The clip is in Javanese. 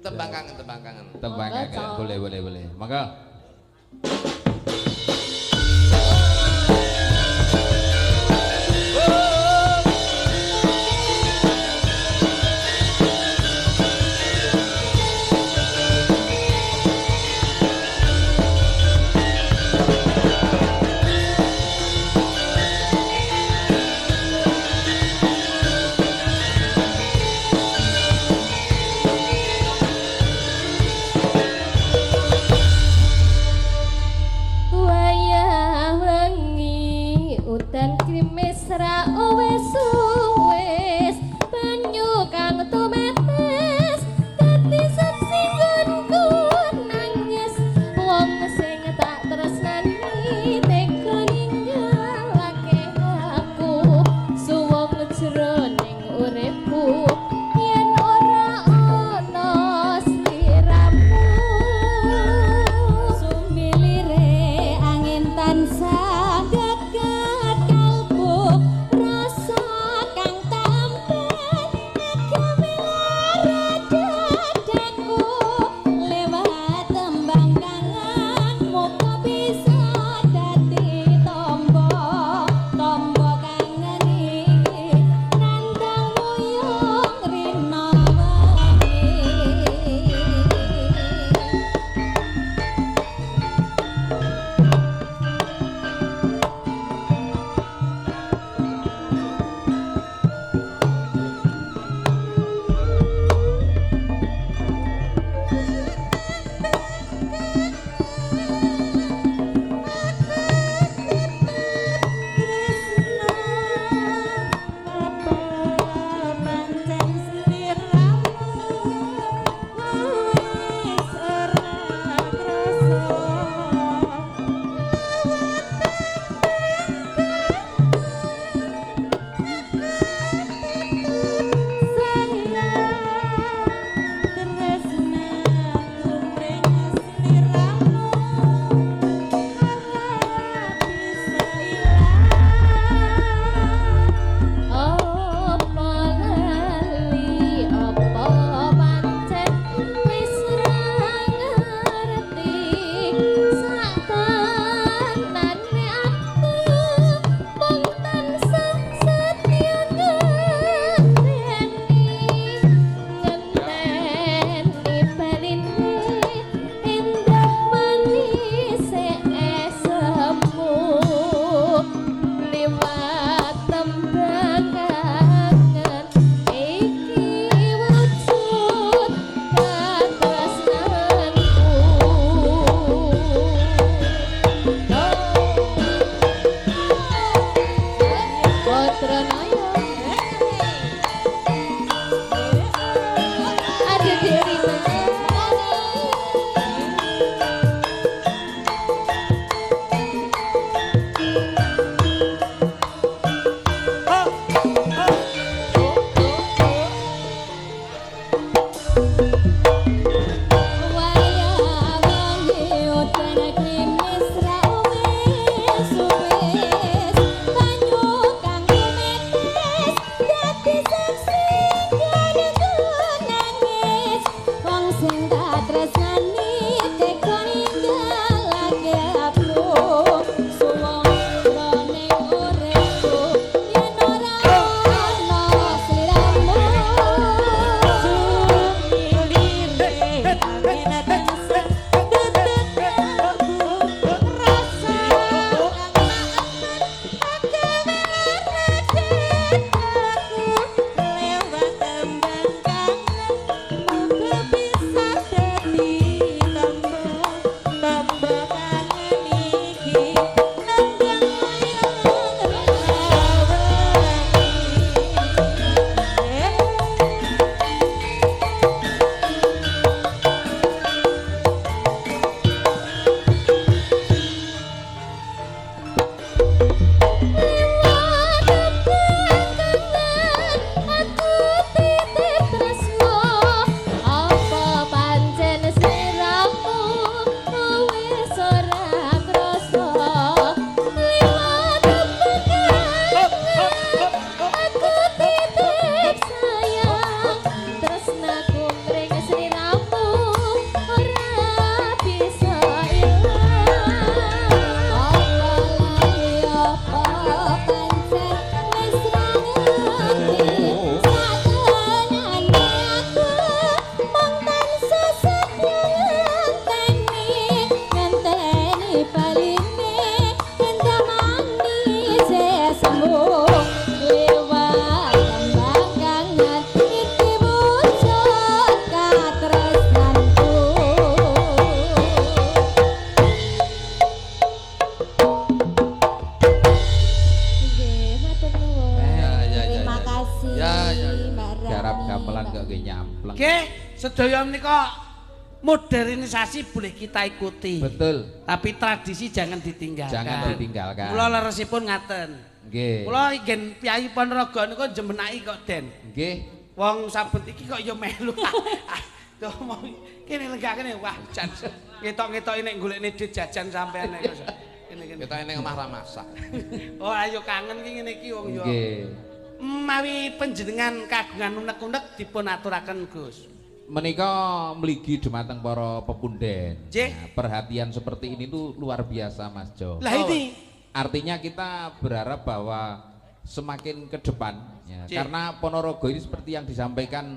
Tembang kangen, tembang kangen. Tembang kangen, boleh, boleh, boleh. Monggo. sedaya menika modernisasi boleh kita ikuti. Betul. Tapi tradisi jangan ditinggalkan. Jangan ditinggalkan. Kula leresipun ngaten. Nggih. Kula ingin Piyayi Ponorogo niku jembenaki kok Den. Nggih. Wong sabun iki kok ya melu. Tuh mau kene legakane wah jan. Ngetok-ngetoki nek golekne duit jajan sampean nek kene. Kita ini omah ra masak. Oh ayo kangen ki ngene iki wong yo. Nggih. Mawi panjenengan kagungan unek-unek dipun aturaken Gus. Menika mligi dumateng para pepunden. Nggih. Nah, perhatian seperti ini tuh luar biasa Mas Jo. Lah ini Artinya kita berharap bahwa semakin ke depan ya, karena Ponorogo ini seperti yang disampaikan